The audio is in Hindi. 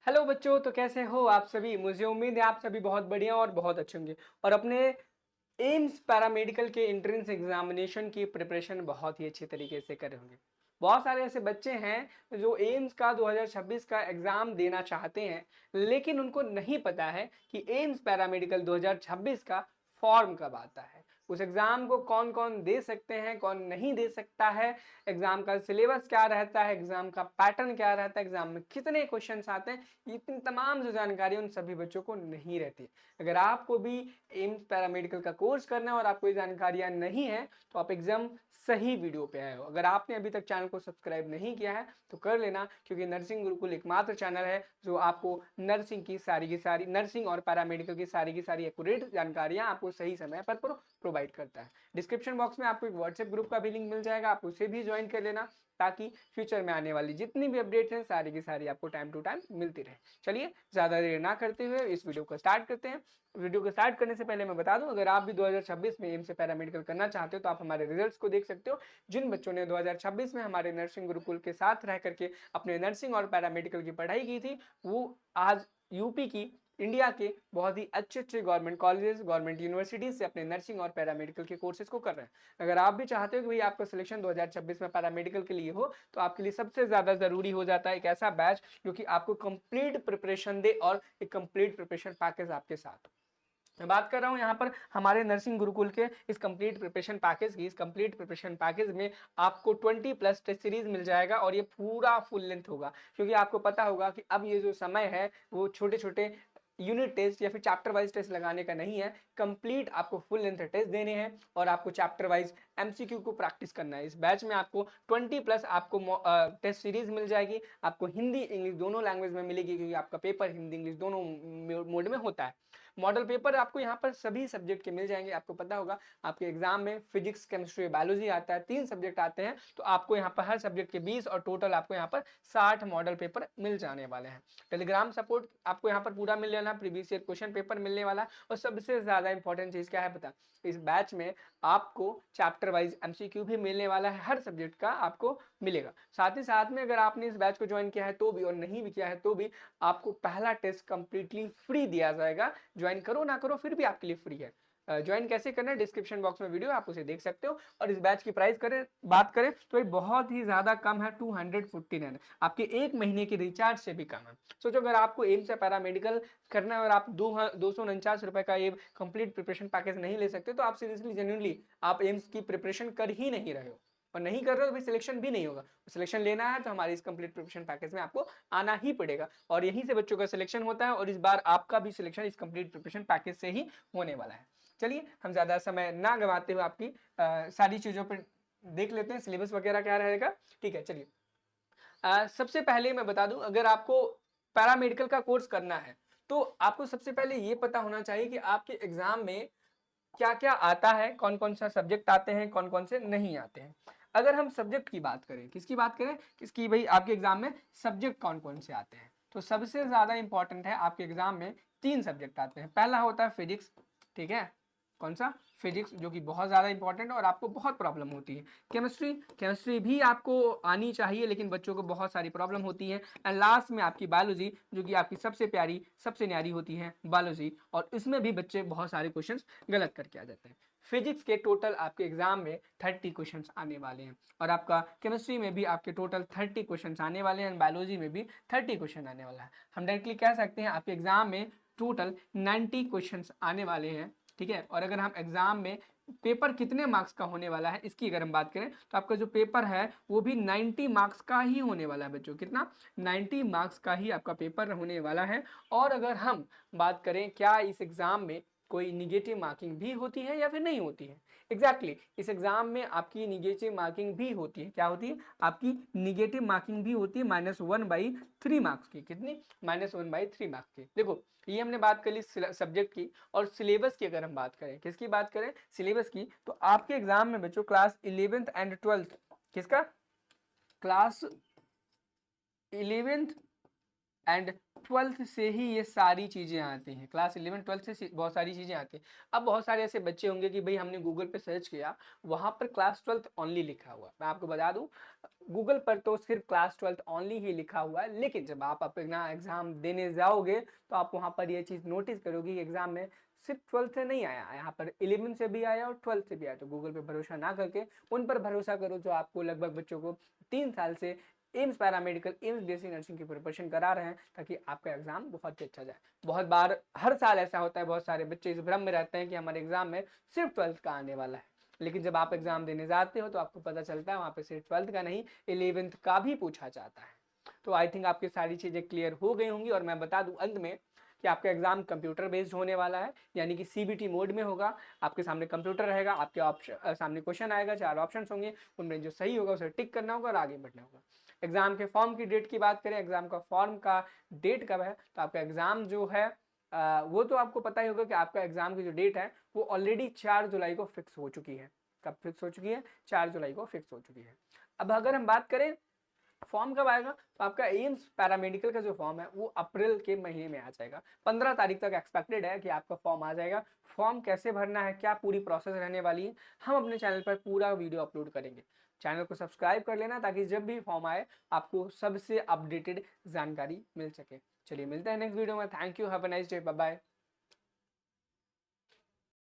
हेलो बच्चों, तो कैसे हो आप सभी। मुझे उम्मीद है आप सभी बहुत बढ़िया और बहुत अच्छे होंगे और अपने एम्स पैरामेडिकल के एंट्रेंस एग्जामिनेशन की प्रिपरेशन बहुत ही अच्छे तरीके से कर रहे होंगे। बहुत सारे ऐसे बच्चे हैं जो एम्स का 2026 का एग्जाम देना चाहते हैं, लेकिन उनको नहीं पता है कि एम्स पैरामेडिकल 2026 का फॉर्म कब आता है, उस एग्जाम को कौन कौन दे सकते हैं, कौन नहीं दे सकता है, एग्जाम का सिलेबस क्या रहता है, एग्जाम का पैटर्न क्या रहता है, एग्जाम में कितने क्वेश्चंस आते हैं, इतनी तमाम जो जानकारी उन सभी बच्चों को नहीं रहती। अगर आपको भी एम्स पैरामेडिकल का कोर्स करना है और आपको ये जानकारियां नहीं है तो आप एग्जाम सही वीडियो पे आए हो। अगर आपने अभी तक चैनल को सब्सक्राइब नहीं किया है तो कर लेना, क्योंकि नर्सिंग गुरुकुल एकमात्र चैनल है जो आपको नर्सिंग की सारी नर्सिंग और पैरामेडिकल की सारी एक्यूरेट जानकारियां आपको सही समय पर प्रोवाइड करता है। डिस्क्रिप्शन बॉक्स में आपको एक व्हाट्सएप ग्रुप का भी लिंक मिल जाएगा, आप उसे भी ज्वाइन कर लेना ताकि फ्यूचर में आने वाली जितनी भी अपडेट हैं सारी की सारी आपको टाइम टू टाइम मिलती रहे। चलिए ज़्यादा देर ना करते हुए इस वीडियो को स्टार्ट करते हैं। वीडियो को स्टार्ट करने से पहले मैं बता दूं, अगर आप भी 2026 में एम्स से पैरामेडिकल करना चाहते हो तो आप हमारे रिजल्ट्स को देख सकते हो। जिन बच्चों ने 2026 में हमारे नर्सिंग गुरुकुल के साथ रह करके अपने नर्सिंग और पैरामेडिकल की पढ़ाई की थी, वो आज यूपी की इंडिया के बहुत ही अच्छे अच्छे गवर्नमेंट कॉलेजेस, गवर्नमेंट यूनिवर्सिटीज से अपने नर्सिंग और पैरामेडिकल के कोर्सेज को कर रहे हैं। अगर आप भी चाहते हो कि भाई आपका सिलेक्शन 2026 में पैरामेडिकल के लिए हो तो आपके लिए सबसे ज्यादा जरूरी हो जाता है एक ऐसा बैच जो कि आपको कंप्लीट प्रिपरेशन दे और एक कंप्लीट प्रिपरेशन पैकेज आपके साथ। मैं बात कर रहा हूं यहाँ पर हमारे नर्सिंग गुरुकुल के इस कंप्लीट प्रिपरेशन पैकेज की। इस कंप्लीट प्रिपरेशन पैकेज में आपको 20+ टेस्ट सीरीज मिल जाएगा और ये पूरा फुल लेंथ होगा, क्योंकि आपको पता होगा कि अब ये जो समय है वो छोटे छोटे यूनिट टेस्ट या फिर चैप्टर वाइज टेस्ट लगाने का नहीं है। कंप्लीट आपको फुल लेंथ टेस्ट देने हैं और आपको चैप्टर वाइज एमसीक्यू को प्रैक्टिस करना है। इस बैच में आपको 20+ आपको टेस्ट सीरीज मिल जाएगी। आपको हिंदी इंग्लिश दोनों लैंग्वेज में मिलेगी, क्योंकि आपका पेपर हिंदी इंग्लिश दोनों मोड में होता है। मॉडल पेपर आपको यहाँ पर सभी सब्जेक्ट के मिल जाएंगे। आपको पता होगा आपके एग्जाम में फिजिक्स, केमिस्ट्री, बायोलॉजी आता है, 3 सब्जेक्ट आते हैं, तो आपको यहाँ पर हर सब्जेक्ट के 20 और टोटल आपको यहाँ पर 60 मॉडल पेपर मिल जाने वाले हैं। टेलीग्राम सपोर्ट आपको यहाँ पर पूरा मिल जाना, प्रीवियस ईयर क्वेश्चन पेपर मिलने वाला है और सबसे ज्यादा इंपॉर्टेंट चीज क्या है पता, इस बैच में आपको चैप्टर वाइज एमसीक्यू भी मिलने वाला है, हर सब्जेक्ट का आपको मिलेगा। साथ ही साथ में अगर आपने इस बैच को ज्वाइन किया है तो भी और नहीं भी किया है तो भी आपको पहला टेस्ट कंप्लीटली फ्री दिया जाएगा। ज्वाइन करो ना करो फिर भी आपके लिए फ्री है। ज्वाइन कैसे करना है, डिस्क्रिप्शन बॉक्स में वीडियो आप उसे देख सकते हो। और इस बैच की प्राइस बात करें तो ये बहुत ही ज्यादा कम है, 249, आपके 1 महीने के रिचार्ज से भी कम है। सोचो अगर आपको एम्स से पैरामेडिकल करना है और आप 249 रुपए का ये कंप्लीट प्रिपरेशन पैकेज नहीं ले सकते तो आप सीरियसली जेन्युइनली आप एम्स की प्रिपरेशन कर ही नहीं रहे हो, और नहीं कर रहे हो तो सिलेक्शन भी नहीं होगा। सिलेक्शन लेना है तो हमारी इस कंप्लीट प्रिपरेशन पैकेज में आपको आना ही पड़ेगा और यहीं से बच्चों का सिलेक्शन होता है और इस बार आपका भी सिलेक्शन इस कंप्लीट प्रिपरेशन पैकेज से ही होने वाला है। चलिए हम ज्यादा समय ना गंवाते हुए आपकी सारी चीजों पर देख लेते हैं सिलेबस वगैरह क्या रहेगा। ठीक है, चलिए सबसे पहले मैं बता दूं, अगर आपको पैरामेडिकल का कोर्स करना है तो आपको सबसे पहले ये पता होना चाहिए कि आपके एग्जाम में क्या क्या आता है, कौन कौन सा सब्जेक्ट आते हैं, कौन कौन से नहीं आते हैं। अगर हम सब्जेक्ट की बात करें, किसकी बात करें, किसकी भाई आपके एग्जाम में सब्जेक्ट कौन कौन से आते हैं, तो सबसे ज्यादा इंपॉर्टेंट है आपके एग्जाम में 3 सब्जेक्ट आते हैं। पहला होता है फिजिक्स, ठीक है, कौन सा, फिजिक्स, जो कि बहुत ज़्यादा इंपॉर्टेंट है और आपको बहुत प्रॉब्लम होती है। केमिस्ट्री, केमिस्ट्री भी आपको आनी चाहिए लेकिन बच्चों को बहुत सारी प्रॉब्लम होती है। एंड लास्ट में आपकी बायोलॉजी, जो कि आपकी सबसे प्यारी सबसे न्यारी होती है बायोलॉजी, और इसमें भी बच्चे बहुत सारे क्वेश्चंस गलत करके आ जाते हैं। फिजिक्स के टोटल आपके एग्जाम में 30 क्वेश्चंस आने वाले हैं और आपका केमिस्ट्री में भी आपके टोटल 30 क्वेश्चंस आने वाले हैं, बायोलॉजी में भी 30 क्वेश्चन आने वाला है। हम डायरेक्टली कह सकते हैं आपके एग्जाम में टोटल 90 क्वेश्चंस आने वाले हैं, ठीक है। और अगर हम एग्जाम में पेपर कितने मार्क्स का होने वाला है इसकी अगर हम बात करें तो आपका जो पेपर है वो भी 90 मार्क्स का ही होने वाला है बच्चों। कितना, 90 मार्क्स का ही आपका पेपर होने वाला है। और अगर हम बात करें क्या इस एग्जाम में कोई निगेटिव मार्किंग भी होती है या फिर नहीं होती है, एग्जैक्टली इस एग्जाम में आपकी निगेटिव मार्किंग भी होती है। क्या होती है, आपकी निगेटिव मार्किंग भी होती है -1/3 मार्क्स की। कितनी, -1/3 मार्क्स की। देखो ये हमने बात कर ली सब्जेक्ट की। और सिलेबस की अगर हम बात करें, किसकी बात करें, सिलेबस की, तो आपके एग्जाम में बच्चों क्लास 11th एंड 12th, किसका, क्लास 11th एंड ट्वेल्थ से ही ये सारी चीज़ें आती हैं, क्लास 11 12 से बहुत सारी चीज़ें आती हैं। अब बहुत सारे ऐसे बच्चे होंगे कि भाई हमने गूगल पे सर्च किया, वहाँ पर क्लास 12th ओनली लिखा हुआ है। मैं आपको बता दूँ, गूगल पर तो सिर्फ क्लास 12th ओनली ही लिखा हुआ है, लेकिन जब आप अपना एग्ज़ाम देने जाओगे तो आप वहाँ पर ये चीज़ नोटिस करोगे कि एग्ज़ाम में सिर्फ 12th से नहीं आया, यहाँ पर 11 से भी आया और 12th से भी आया। तो गूगल पे भरोसा ना करके उन पर भरोसा करो जो आपको लगभग बच्चों को 3 साल से AIIMS paramedical, AIIMS BSc nursing की प्रिपरेशन करा रहे हैं, ताकि आपका एग्जाम बहुत ही अच्छा जाए। बहुत बार हर साल ऐसा होता है, बहुत सारे बच्चे इस भ्रम में रहते हैं कि हमारे एग्जाम में सिर्फ 12th का आने वाला है, लेकिन जब आप एग्जाम देने जाते हो तो आपको पता चलता है वहाँ पे सिर्फ 12th का नहीं, 11th का भी पूछा जाता है। तो आई थिंक आपकी सारी चीज़ें क्लियर हो गई होंगी। और मैं बता दूं अंत में कि आपका एग्जाम कंप्यूटर बेस्ड होने वाला है, यानी कि सीबीटी मोड में होगा। आपके सामने कंप्यूटर रहेगा, आपके ऑप्शन सामने क्वेश्चन आएगा, 4 ऑप्शन होंगे, उनमें जो सही होगा उसे टिक करना होगा और आगे बढ़ना होगा। एग्जाम के फॉर्म की डेट की बात करें, एग्जाम का फॉर्म का डेट कब है, तो आपका एग्जाम जो है वो तो आपको पता ही होगा कि आपका एग्जाम की जो डेट है वो ऑलरेडी 4 जुलाई को फिक्स हो चुकी है। कब फिक्स हो चुकी है? 4 जुलाई को फिक्स हो चुकी है। अब अगर हम बात करें फॉर्म कब आएगा, तो आपका एम्स पैरामेडिकल का जो फॉर्म है वो अप्रैल के महीने में आ जाएगा। 15 तारीख तक एक्सपेक्टेड है कि आपका फॉर्म आ जाएगा। फॉर्म कैसे भरना है, क्या पूरी प्रोसेस रहने वाली है, हम अपने चैनल पर पूरा वीडियो अपलोड करेंगे। चैनल को सब्सक्राइब कर लेना ताकि जब भी फॉर्म आए आपको सबसे अपडेटेड जानकारी मिल सके। चलिए मिलते हैं नेक्स्ट वीडियो में। Thank you, have a nice day, bye bye.